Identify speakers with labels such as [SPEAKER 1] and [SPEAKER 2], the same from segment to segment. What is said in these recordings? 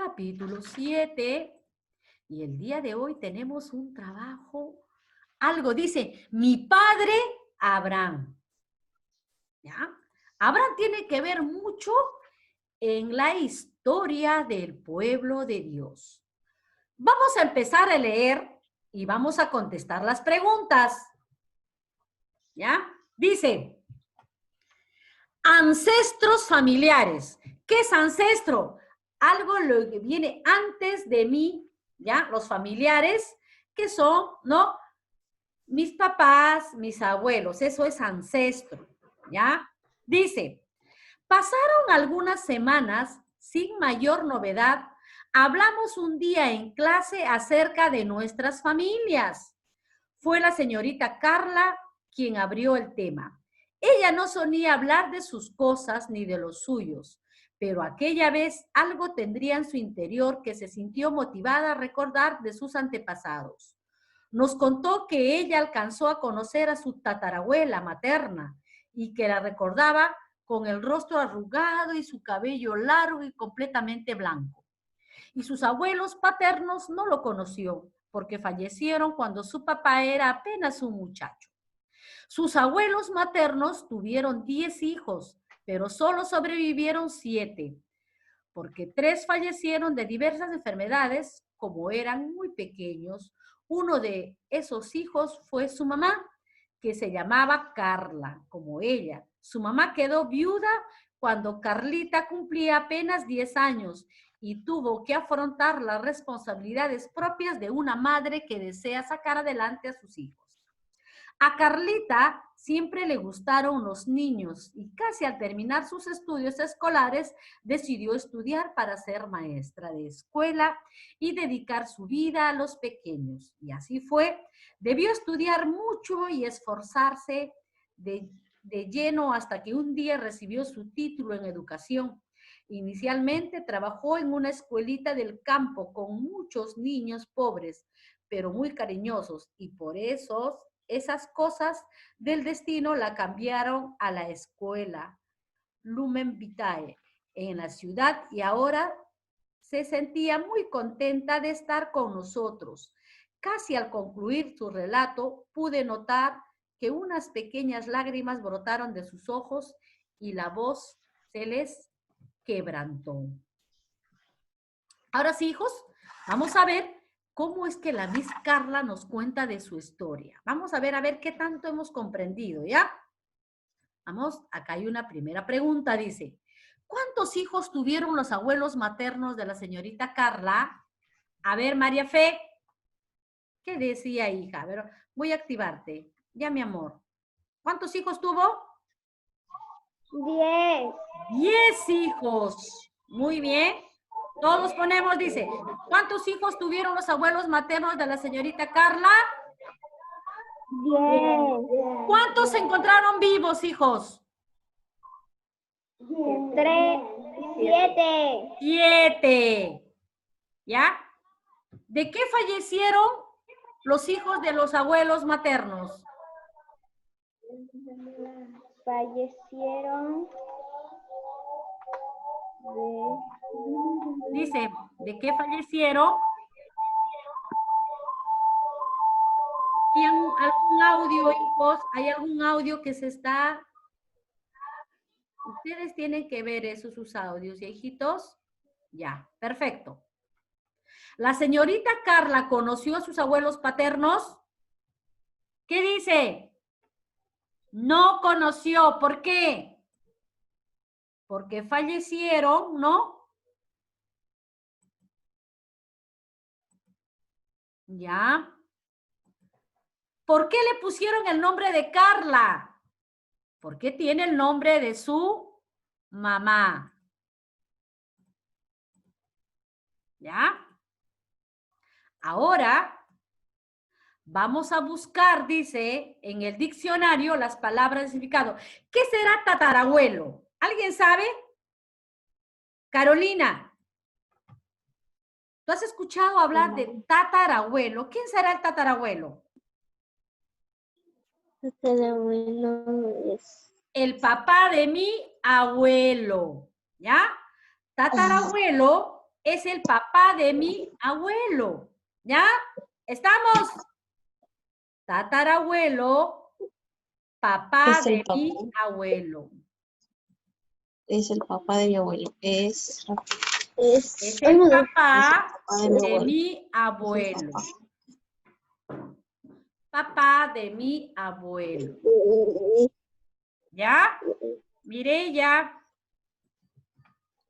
[SPEAKER 1] capítulo 7. Y el día de hoy tenemos un trabajo, algo dice, mi padre Abraham. ¿Ya? Abraham tiene que ver mucho en la historia del pueblo de Dios. Vamos a empezar a leer y vamos a contestar las preguntas. ¿Ya? Dice, ancestros familiares. ¿Qué es ancestro? Algo lo que viene antes de mí, ¿ya? Los familiares que son, ¿no? Mis papás, mis abuelos, eso es ancestro, ¿ya? Dice, pasaron algunas semanas sin mayor novedad. Hablamos un día en clase acerca de nuestras familias. Fue la señorita Carla quien abrió el tema. Ella no solía hablar de sus cosas ni de los suyos, pero aquella vez algo tendría en su interior que se sintió motivada a recordar de sus antepasados. Nos contó que ella alcanzó a conocer a su tatarabuela materna y que la recordaba con el rostro arrugado y su cabello largo y completamente blanco. Y sus abuelos paternos no lo conoció porque fallecieron cuando su papá era apenas un muchacho. Sus abuelos maternos tuvieron 10 hijos, pero solo sobrevivieron 7, porque 3 fallecieron de diversas enfermedades, como eran muy pequeños. Uno de esos hijos fue su mamá, que se llamaba Carla, como ella. Su mamá quedó viuda cuando Carlita cumplía apenas 10 años y tuvo que afrontar las responsabilidades propias de una madre que desea sacar adelante a sus hijos. A Carlita siempre le gustaron los niños y casi al terminar sus estudios escolares decidió estudiar para ser maestra de escuela y dedicar su vida a los pequeños. Y así fue. Debió estudiar mucho y esforzarse de lleno hasta que un día recibió su título en educación. Inicialmente trabajó en una escuelita del campo con muchos niños pobres, pero muy cariñosos, y por eso esas cosas del destino la cambiaron a la escuela Lumen Vitae en la ciudad, y ahora se sentía muy contenta de estar con nosotros. Casi al concluir su relato, pude notar que unas pequeñas lágrimas brotaron de sus ojos y la voz se les quebrantó. Ahora sí, hijos, vamos a ver cómo es que la Miss Carla nos cuenta de su historia. Vamos a ver qué tanto hemos comprendido, ¿ya? Vamos, acá hay una primera pregunta, dice, ¿cuántos hijos tuvieron los abuelos maternos de la señorita Carla? A ver, María Fe, ¿qué decía, hija? A ver, voy a activarte. Ya, mi amor. ¿Cuántos hijos tuvo?
[SPEAKER 2] 10.
[SPEAKER 1] 10 hijos. Muy bien. Todos ponemos, dice, ¿cuántos hijos tuvieron los abuelos maternos de la señorita Carla?
[SPEAKER 2] 10.
[SPEAKER 1] ¿Cuántos se encontraron vivos, hijos?
[SPEAKER 2] 3. 7.
[SPEAKER 1] 7. ¿Ya? ¿De qué fallecieron los hijos de los abuelos maternos?
[SPEAKER 2] Fallecieron
[SPEAKER 1] Dice, ¿de qué fallecieron? ¿Hay algún audio, hijos? ¿Hay algún audio que se está...? Ustedes tienen que ver esos sus audios, hijitos. Ya, perfecto. ¿La señorita Carla conoció a sus abuelos paternos? ¿Qué dice? No conoció. ¿Por qué? Porque fallecieron, ¿no? Ya. ¿Por qué le pusieron el nombre de Carla? Porque tiene el nombre de su mamá. ¿Ya? Ahora vamos a buscar, dice, en el diccionario las palabras de significado. ¿Qué será tatarabuelo? ¿Alguien sabe? Carolina, ¿tú has escuchado hablar de tatarabuelo? ¿Quién será el tatarabuelo?
[SPEAKER 2] Tatarabuelo es
[SPEAKER 1] El papá de mi abuelo, ¿ya? Tatarabuelo es el papá de mi abuelo. ¿Ya? ¿Estamos? Tatarabuelo, papá
[SPEAKER 3] Es el
[SPEAKER 1] de
[SPEAKER 3] papá.
[SPEAKER 1] mi abuelo.
[SPEAKER 3] Es el papá de mi abuelo. Es
[SPEAKER 1] Es el papá
[SPEAKER 3] de mi
[SPEAKER 1] de
[SPEAKER 3] abuelo.
[SPEAKER 1] mi abuelo. Papá de mi abuelo. ¿Ya? Mireya.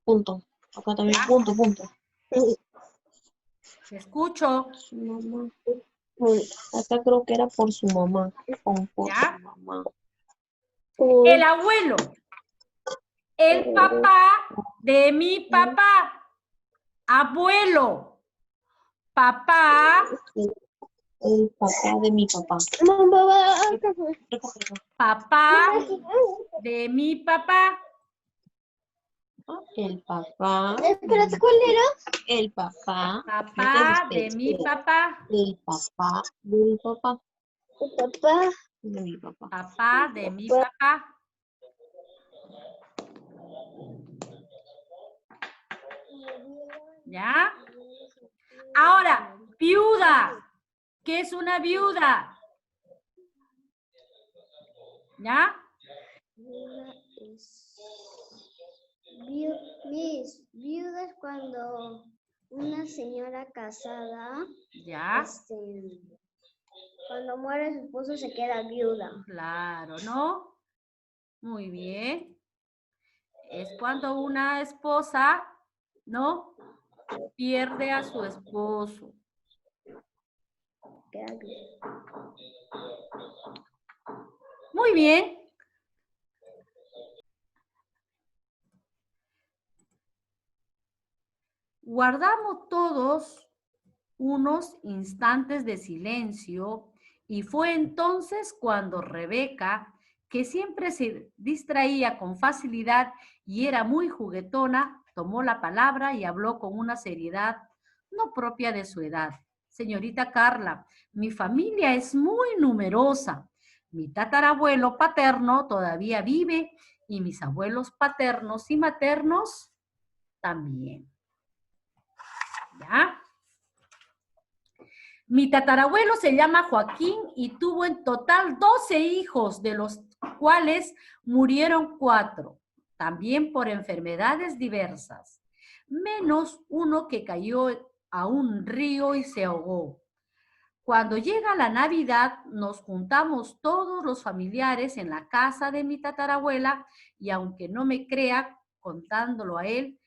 [SPEAKER 3] Punto. Acá también
[SPEAKER 1] ¿Ya?
[SPEAKER 3] punto.
[SPEAKER 1] Te escucho.
[SPEAKER 3] Su mamá. Acá creo que era por su mamá. Por
[SPEAKER 1] ¿Ya?
[SPEAKER 3] su mamá.
[SPEAKER 1] El abuelo. El papá de mi papá. Abuelo. Papá.
[SPEAKER 3] El papá de mi papá.
[SPEAKER 1] Papá de mi papá.
[SPEAKER 3] El papá.
[SPEAKER 2] Espérate, ¿cuál era?
[SPEAKER 3] El papá.
[SPEAKER 1] Papá de mi papá.
[SPEAKER 3] El papá de mi papá.
[SPEAKER 2] El papá.
[SPEAKER 3] De mi papá.
[SPEAKER 1] Papá de mi papá. ¿Ya? Ahora, viuda. ¿Qué es una viuda? ¿Ya?
[SPEAKER 2] Mis viudas cuando una señora casada,
[SPEAKER 1] ¿Ya?
[SPEAKER 2] cuando muere su esposo se queda viuda.
[SPEAKER 1] Claro, ¿no? Muy bien. Es cuando una esposa, ¿no? Pierde a su esposo.
[SPEAKER 2] Queda viuda.
[SPEAKER 1] Muy bien. Guardamos todos unos instantes de silencio y fue entonces cuando Rebeca, que siempre se distraía con facilidad y era muy juguetona, tomó la palabra y habló con una seriedad no propia de su edad. Señorita Carla, mi familia es muy numerosa. Mi tatarabuelo paterno todavía vive y mis abuelos paternos y maternos también. ¿Ya? Mi tatarabuelo se llama Joaquín y tuvo en total 12 hijos, de los cuales murieron 4, también por enfermedades diversas, menos uno que cayó a un río y se ahogó. Cuando llega la Navidad, nos juntamos todos los familiares en la casa de mi tatarabuela y aunque no me crea contándolo a él,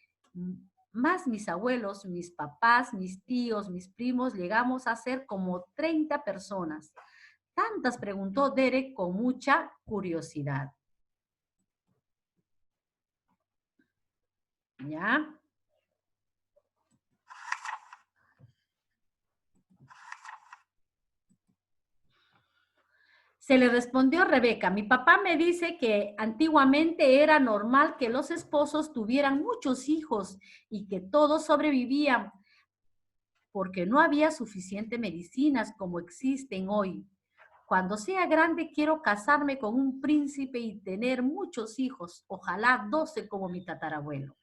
[SPEAKER 1] más mis abuelos, mis papás, mis tíos, mis primos, llegamos a ser como 30 personas. Tantas, preguntó Derek con mucha curiosidad. ¿Ya? Se le respondió Rebeca, mi papá me dice que antiguamente era normal que los esposos tuvieran muchos hijos y que todos sobrevivían porque no había suficiente medicinas como existen hoy. Cuando sea grande quiero casarme con un príncipe y tener muchos hijos, ojalá 12 como mi tatarabuelo.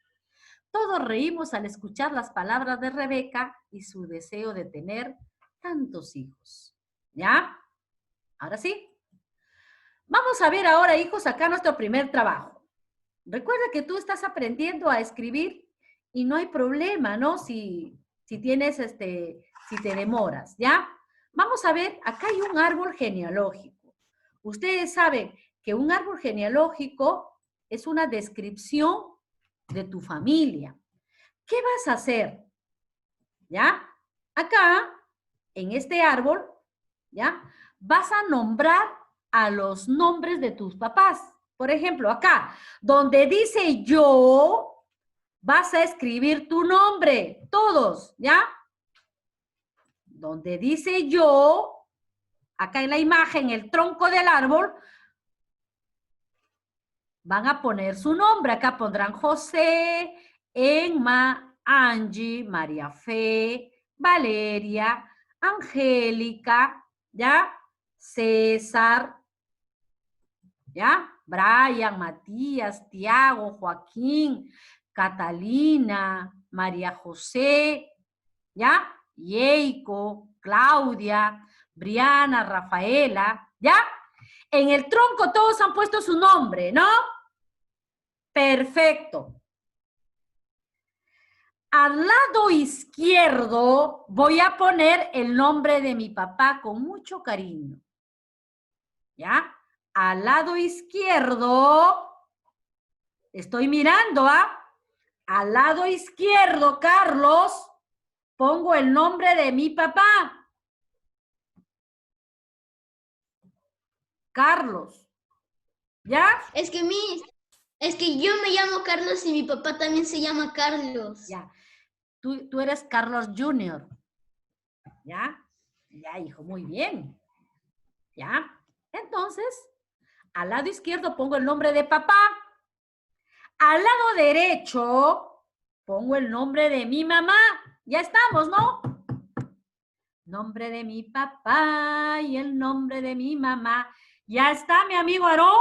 [SPEAKER 1] Todos reímos al escuchar las palabras de Rebeca y su deseo de tener tantos hijos. ¿Ya? Ahora sí. Vamos a ver ahora, hijos, acá nuestro primer trabajo. Recuerda que tú estás aprendiendo a escribir y no hay problema, ¿no? Si tienes, si te demoras, ¿ya? Vamos a ver, acá hay un árbol genealógico. Ustedes saben que un árbol genealógico es una descripción de tu familia. ¿Qué vas a hacer? ¿Ya? Acá, en este árbol, ¿ya? Vas a nombrar a los nombres de tus papás. Por ejemplo, acá, donde dice yo, vas a escribir tu nombre, todos, ¿ya? Donde dice yo, acá en la imagen, el tronco del árbol, van a poner su nombre. Acá pondrán José, Emma, Angie, María Fe, Valeria, Angélica, ¿ya? César, ¿ya? Brian, Matías, Tiago, Joaquín, Catalina, María José, ¿ya? Yeiko, Claudia, Briana, Rafaela, ¿ya? En el tronco todos han puesto su nombre, ¿no? Perfecto. Al lado izquierdo voy a poner el nombre de mi papá con mucho cariño. ¿Ya? Al lado izquierdo, estoy mirando, ¿ah? Al lado izquierdo, Carlos, pongo el nombre de mi papá. Carlos. ¿Ya?
[SPEAKER 4] Es que yo me llamo Carlos y mi papá también se llama Carlos.
[SPEAKER 1] Ya. Tú eres Carlos Jr. ¿Ya? Ya, hijo, muy bien. ¿Ya? Entonces, al lado izquierdo pongo el nombre de papá. Al lado derecho pongo el nombre de mi mamá. Ya estamos, ¿no? Nombre de mi papá y el nombre de mi mamá. ¿Ya está mi amigo Aarón?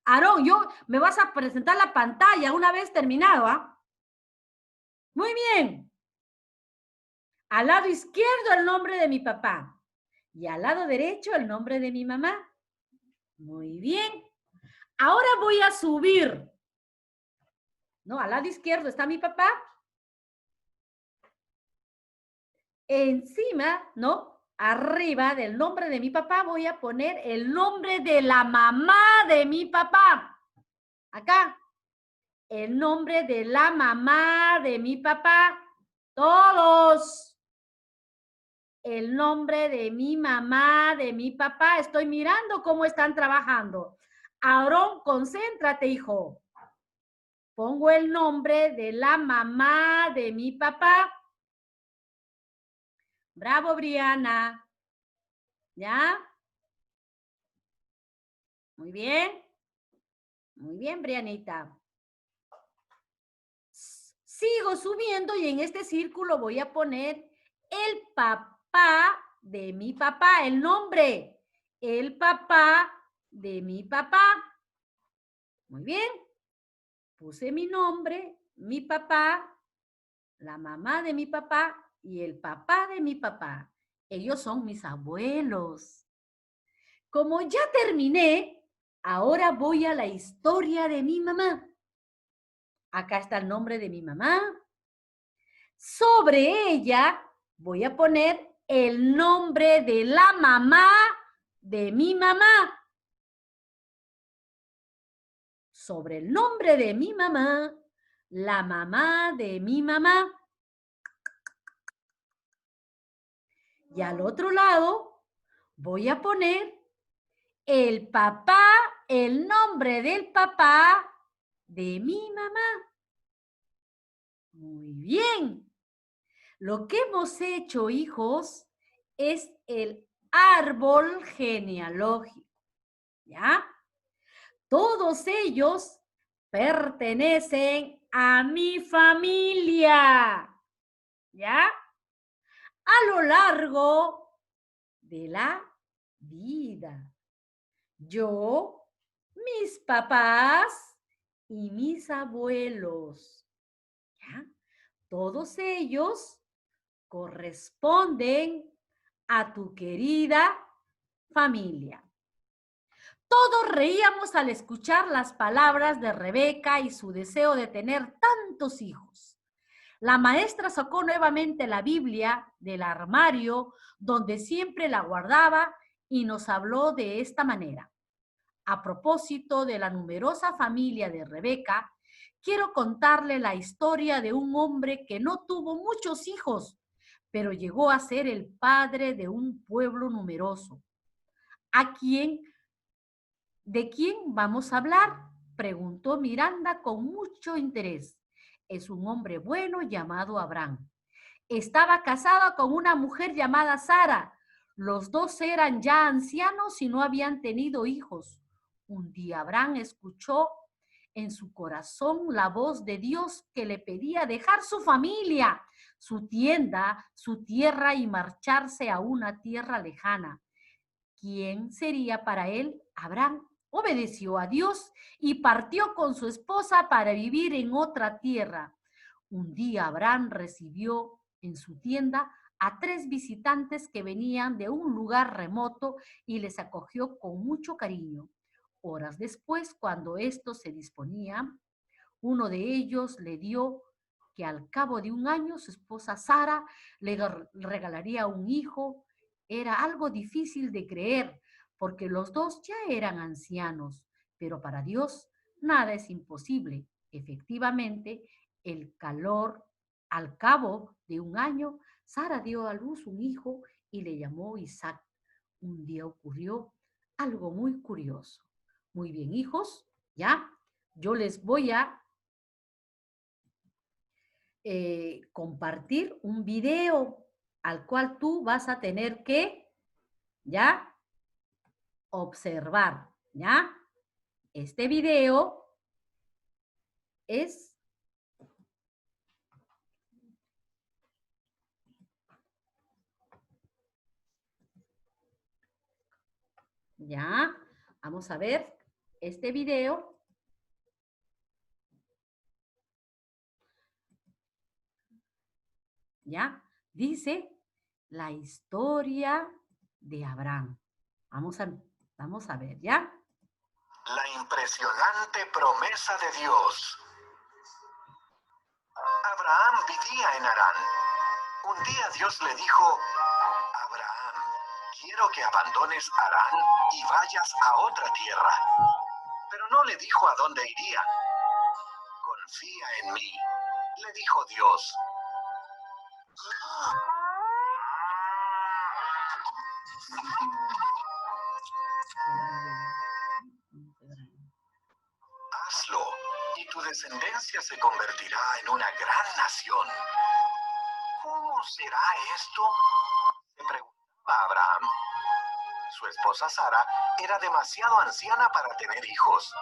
[SPEAKER 1] Aarón, me vas a presentar la pantalla una vez terminado, ¿ah? Muy bien. Al lado izquierdo el nombre de mi papá y al lado derecho el nombre de mi mamá. Muy bien. Ahora voy a subir. No, al lado izquierdo está mi papá. Encima, ¿no? Arriba del nombre de mi papá voy a poner el nombre de la mamá de mi papá. Acá. El nombre de la mamá de mi papá. Todos. El nombre de mi mamá, de mi papá. Estoy mirando cómo están trabajando. Aarón, concéntrate, hijo. Pongo el nombre de la mamá de mi papá. Bravo, Briana. ¿Ya? Muy bien. Muy bien, Brianita. Sigo subiendo y en este círculo voy a poner el papá de mi papá, el nombre. El papá de mi papá. Muy bien. Puse mi nombre, mi papá, la mamá de mi papá y el papá de mi papá. Ellos son mis abuelos. Como ya terminé, ahora voy a la historia de mi mamá. Acá está el nombre de mi mamá. Sobre ella voy a poner el nombre de la mamá de mi mamá. Sobre el nombre de mi mamá, la mamá de mi mamá. Y al otro lado voy a poner el papá, el nombre del papá de mi mamá. Muy bien. Lo que hemos hecho, hijos, es el árbol genealógico. ¿Ya? Todos ellos pertenecen a mi familia. ¿Ya? A lo largo de la vida. Yo, mis papás y mis abuelos. ¿Ya? Todos ellos corresponden a tu querida familia. Todos reíamos al escuchar las palabras de Rebeca y su deseo de tener tantos hijos. La maestra sacó nuevamente la Biblia del armario donde siempre la guardaba y nos habló de esta manera. A propósito de la numerosa familia de Rebeca, quiero contarle la historia de un hombre que no tuvo muchos hijos, pero llegó a ser el padre de un pueblo numeroso. ¿De quién vamos a hablar?, preguntó Miranda con mucho interés. Es un hombre bueno llamado Abraham. Estaba casado con una mujer llamada Sara. Los dos eran ya ancianos y no habían tenido hijos. Un día Abraham escuchó en su corazón la voz de Dios que le pedía dejar su familia, su tienda, su tierra y marcharse a una tierra lejana. ¿Quién sería para él, Abraham, obedeció a Dios y partió con su esposa para vivir en otra tierra. Un día Abraham recibió en su tienda a 3 visitantes que venían de un lugar remoto y les acogió con mucho cariño. Horas después, cuando estos se disponían, uno de ellos le dio que al cabo de un año su esposa Sara le regalaría un hijo. Era algo difícil de creer porque los dos ya eran ancianos, pero para Dios nada es imposible. Efectivamente, al cabo de un año, Sara dio a luz un hijo y le llamó Isaac. Un día ocurrió algo muy curioso. Muy bien, hijos, ya, yo les voy a compartir un video al cual tú vas a tener que, ya, observar, ya. Este video es ya, vamos a ver este video. Ya, dice la historia de Abraham. Vamos a ver, ¿ya?
[SPEAKER 5] La impresionante promesa de Dios. Abraham vivía en Harán. Un día Dios le dijo: Abraham, quiero que abandones Harán y vayas a otra tierra. Pero no le dijo a dónde iría. Confía en mí, le dijo Dios. Hazlo, y tu descendencia se convertirá en una gran nación. ¿Cómo será esto?, se preguntaba Abraham. Su esposa Sara era demasiado anciana para tener hijos.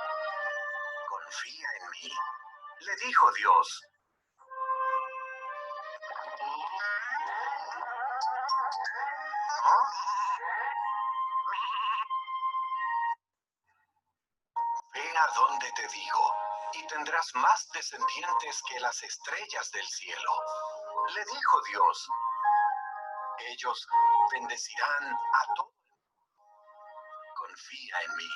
[SPEAKER 5] Confía en mí, le dijo Dios. Ve a donde te digo, y tendrás más descendientes que las estrellas del cielo, le dijo Dios. Ellos bendecirán a todos. Confía en mí.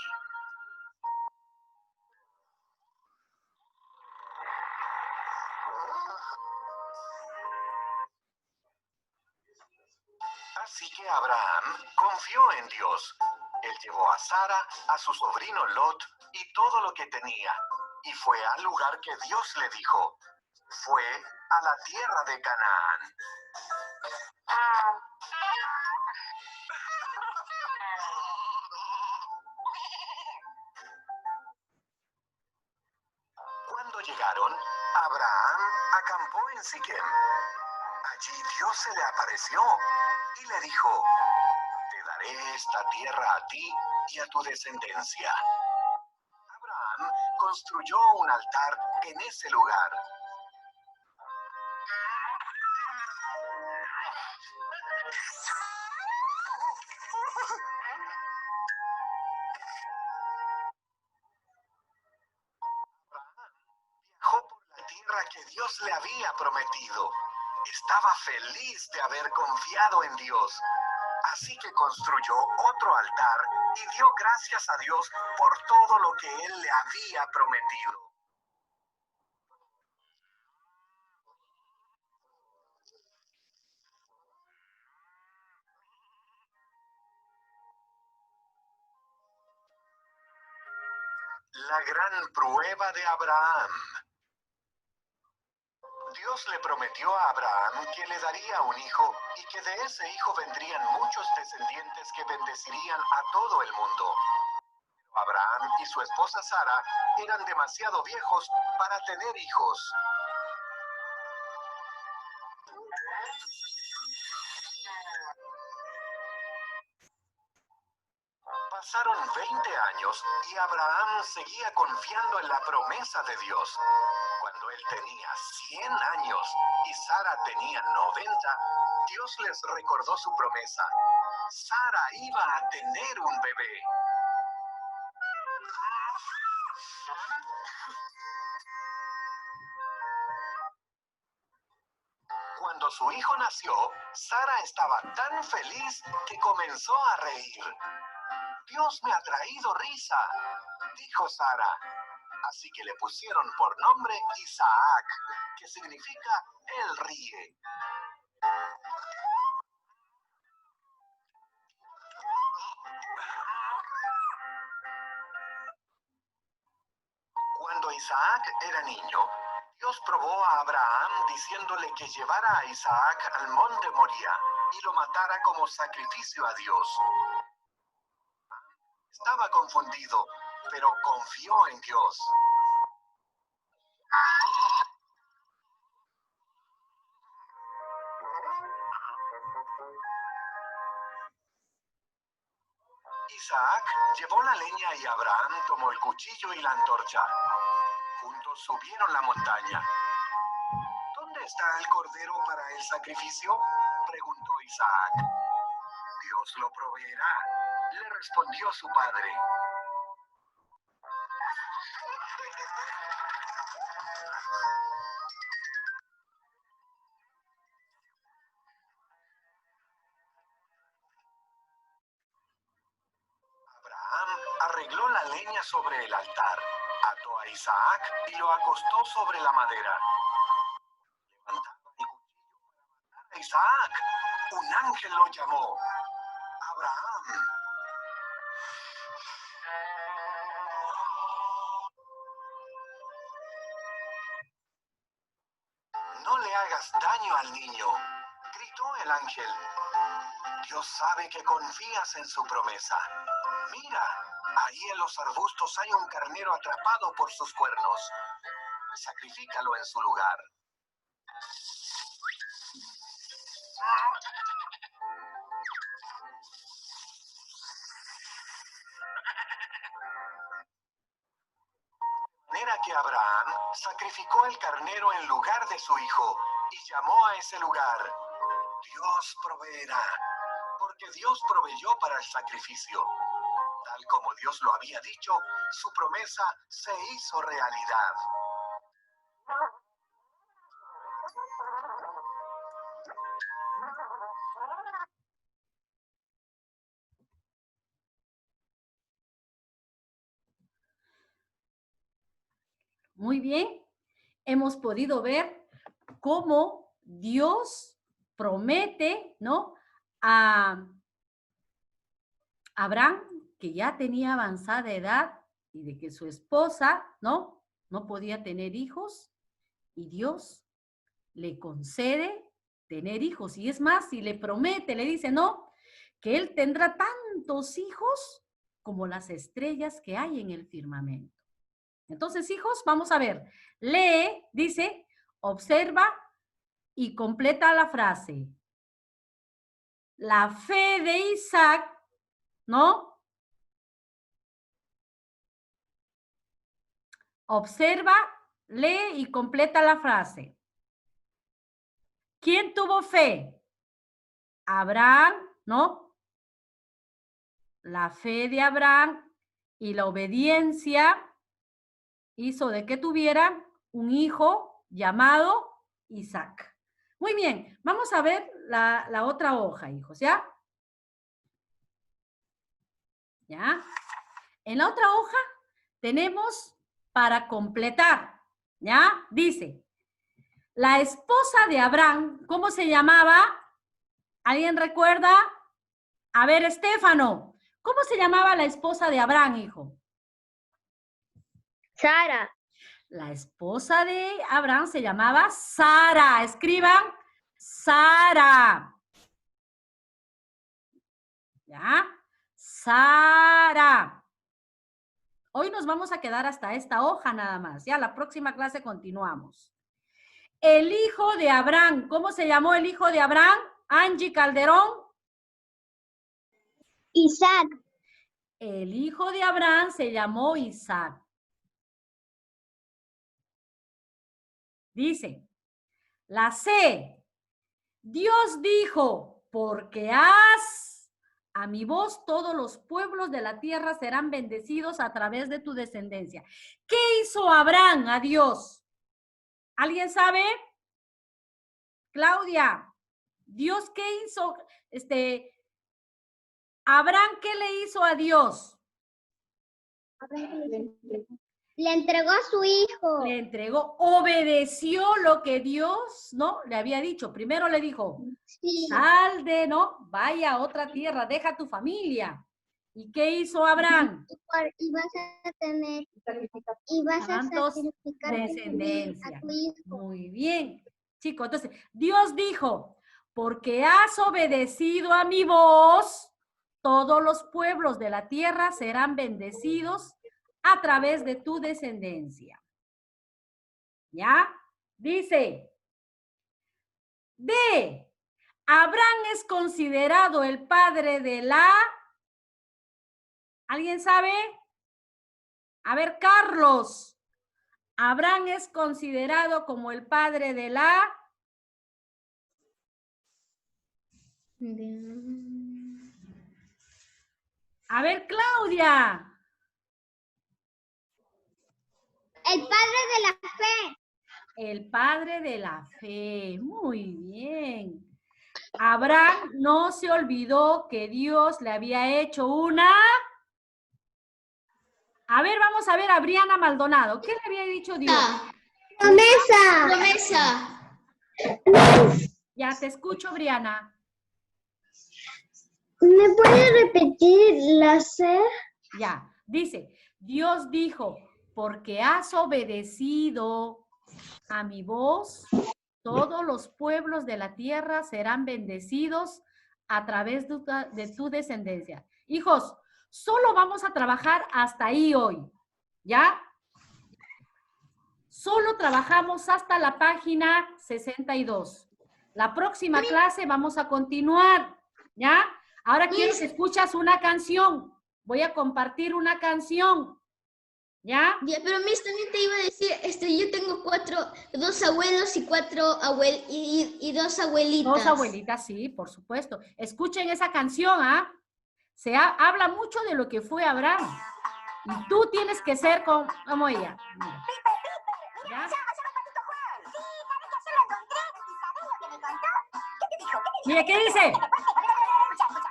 [SPEAKER 5] Así que Abraham confió en Dios. Él llevó a Sara, a su sobrino Lot y todo lo que tenía, y fue al lugar que Dios le dijo. Fue a la tierra de Canaán. Cuando llegaron, Abraham acampó en Siquem. Allí Dios se le apareció y le dijo: te daré esta tierra a ti y a tu descendencia. Abraham construyó un altar en ese lugar. Viajó por la tierra que Dios le había prometido. Estaba feliz de haber confiado en Dios. Así que construyó otro altar y dio gracias a Dios por todo lo que Él le había prometido. La gran prueba de Abraham. Dios le prometió a Abraham que le daría un hijo y que de ese hijo vendrían muchos descendientes que bendecirían a todo el mundo. Pero Abraham y su esposa Sara eran demasiado viejos para tener hijos. Pasaron 20 años y Abraham seguía confiando en la promesa de Dios. Cuando él tenía 100 años y Sara tenía 90, Dios les recordó su promesa. Sara iba a tener un bebé. Cuando su hijo nació, Sara estaba tan feliz que comenzó a reír. Dios me ha traído risa, dijo Sara. Así que le pusieron por nombre Isaac, que significa él ríe. Cuando Isaac era niño, Dios probó a Abraham diciéndole que llevara a Isaac al monte Moría y lo matara como sacrificio a Dios. Estaba confundido, pero confió en Dios. Isaac llevó la leña y Abraham tomó el cuchillo y la antorcha. Juntos subieron la montaña. ¿Dónde está el cordero para el sacrificio?, preguntó Isaac. Dios lo proveerá, le respondió su padre. Abraham arregló la leña sobre el altar, ató a Isaac y lo acostó sobre la madera. Levantaba el cuchillo para matar a Isaac. Un ángel lo llamó. Abraham. No le hagas daño al niño, gritó el ángel. Dios sabe que confías en su promesa. Mira, ahí en los arbustos hay un carnero atrapado por sus cuernos. Sacrifícalo en su lugar. De manera que Abraham sacrificó el carnero en lugar de su hijo y llamó a ese lugar: Dios proveerá, porque Dios proveyó para el sacrificio. Tal como Dios lo había dicho, su promesa se hizo realidad.
[SPEAKER 1] Muy bien, hemos podido ver cómo Dios promete, ¿no?, a Abraham, que ya tenía avanzada edad y de que su esposa, ¿no?, no podía tener hijos, y Dios le concede tener hijos. Y es más, si le promete, le dice, no, que él tendrá tantos hijos como las estrellas que hay en el firmamento. Entonces, hijos, vamos a ver. Lee, dice, observa y completa la frase. La fe de Isaac, ¿no? Observa, lee y completa la frase. ¿Quién tuvo fe? Abraham, ¿no? La fe de Abraham y la obediencia hizo de que tuviera un hijo llamado Isaac. Muy bien, vamos a ver la otra hoja, hijos, ¿ya? ¿Ya? En la otra hoja tenemos para completar, ¿ya? Dice, la esposa de Abraham, ¿cómo se llamaba? ¿Alguien recuerda? A ver, Estefano, ¿cómo se llamaba la esposa de Abraham, hijo?
[SPEAKER 2] Sara.
[SPEAKER 1] La esposa de Abraham se llamaba Sara. Escriban, Sara. ¿Ya? Sara. Hoy nos vamos a quedar hasta esta hoja nada más. Ya, la próxima clase continuamos. El hijo de Abraham. ¿Cómo se llamó el hijo de Abraham? Angie Calderón.
[SPEAKER 2] Isaac.
[SPEAKER 1] El hijo de Abraham se llamó Isaac. Dice, la C. Dios dijo, porque has a mi voz todos los pueblos de la tierra serán bendecidos a través de tu descendencia. ¿Qué hizo Abraham a Dios? ¿Alguien sabe? Claudia, Dios, ¿qué hizo? Abraham, ¿qué le hizo a Dios?
[SPEAKER 2] Le entregó a su hijo.
[SPEAKER 1] Le entregó, obedeció lo que Dios, ¿no? Le había dicho. Primero le dijo,
[SPEAKER 2] Sí.
[SPEAKER 1] sal de, ¿no? Vaya a otra tierra, deja tu familia. ¿Y qué hizo Abraham?
[SPEAKER 2] Y vas a tener, y vas a
[SPEAKER 1] Tantos
[SPEAKER 2] sacrificar
[SPEAKER 1] descendencia.
[SPEAKER 2] a tu hijo.
[SPEAKER 1] Muy bien, chicos. Entonces, Dios dijo, porque has obedecido a mi voz, todos los pueblos de la tierra serán bendecidos a través de tu descendencia. ¿Ya? Dice, Abraham es considerado el padre de la... ¿Alguien sabe? A ver, Carlos. Abraham es considerado como el padre de la... A ver, Claudia.
[SPEAKER 2] El padre de la fe.
[SPEAKER 1] El padre de la fe. Muy bien. Abraham no se olvidó que Dios le había hecho una... A ver, vamos a ver a Briana Maldonado. ¿Qué le había dicho Dios?
[SPEAKER 2] Promesa.
[SPEAKER 4] Promesa.
[SPEAKER 1] Ya te escucho, Briana.
[SPEAKER 2] ¿Me puede repetir la C?
[SPEAKER 1] Ya, dice, Dios dijo, porque has obedecido a mi voz, todos los pueblos de la tierra serán bendecidos a través de tu descendencia. Hijos, solo vamos a trabajar hasta ahí hoy, ¿ya? Solo trabajamos hasta la página 62. La próxima clase vamos a continuar, ¿ya? Ahora quiero que escuchas una canción. Voy a compartir una canción, ¿ya?
[SPEAKER 4] Ya, pero Miss, también te iba a decir, yo tengo dos abuelos y y dos abuelitas.
[SPEAKER 1] Dos abuelitas, sí, por supuesto. Escuchen esa canción, ¿ah? Habla mucho de lo que fue Abraham. Y tú tienes que ser como ella. ¿Ya? Mira, ¿qué dice?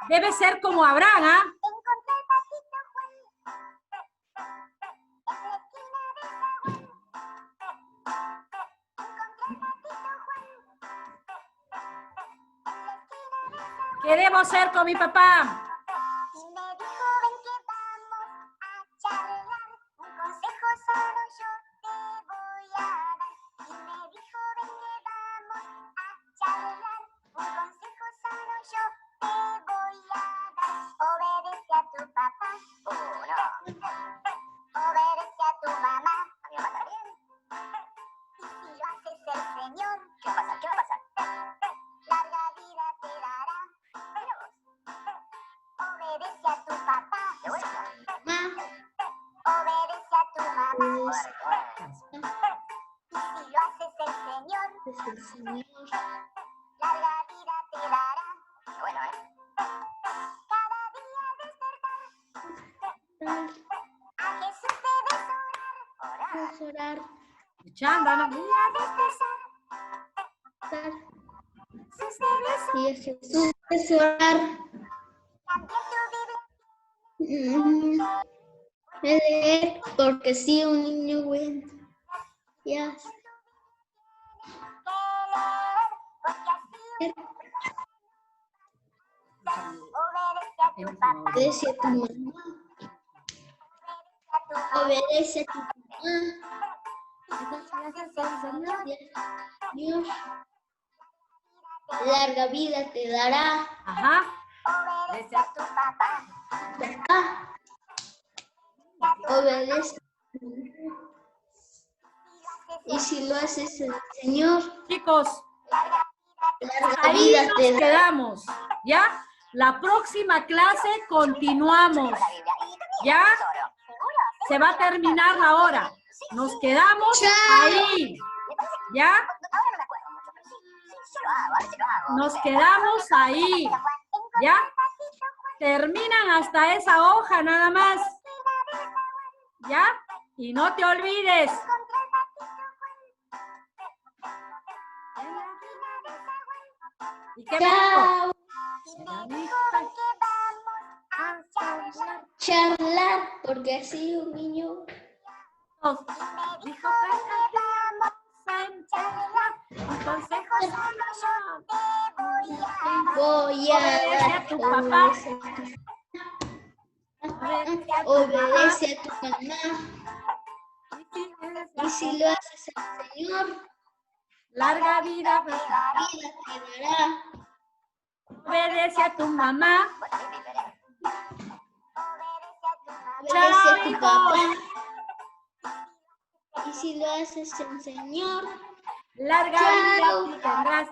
[SPEAKER 1] Debe ser como Abraham, ¿ah? ¿Qué debo ser con mi papá?
[SPEAKER 4] Y a Jesús es orar. Leer, porque sí, un niño bueno. Ya. Obedece a tu mamá. Obedece a tu mamá. Dios. Larga vida te dará.
[SPEAKER 1] Ajá.
[SPEAKER 2] Obedece a tu papá.
[SPEAKER 4] Obedece. Y si lo haces el Señor,
[SPEAKER 1] chicos,
[SPEAKER 4] larga vida
[SPEAKER 1] nos
[SPEAKER 4] te dará.
[SPEAKER 1] quedamos, ¿ya? La próxima clase continuamos, ¿ya? Se va a terminar la hora. Nos quedamos ahí, ¿ya? Nos quedamos ahí, ¿ya? Terminan hasta esa hoja nada más, ¿ya? Y no te olvides. ¿Y qué me dijo?
[SPEAKER 4] Chao.
[SPEAKER 1] Me dijo a charlar.
[SPEAKER 4] Charlar, porque así un niño.
[SPEAKER 1] Dijo que vamos a charlar. Un consejo solo
[SPEAKER 4] Voy a
[SPEAKER 1] obedece a tu papá.
[SPEAKER 4] Obedece a tu mamá. Y si lo haces al Señor,
[SPEAKER 1] Larga vida, pues,
[SPEAKER 4] la vida te dará.
[SPEAKER 1] obedece a tu mamá.
[SPEAKER 4] Obedece a tu
[SPEAKER 1] Chao,
[SPEAKER 4] papá.
[SPEAKER 1] hijos.
[SPEAKER 4] Y si lo haces al Señor,
[SPEAKER 1] Larga
[SPEAKER 4] Chao.
[SPEAKER 1] vida tendrás.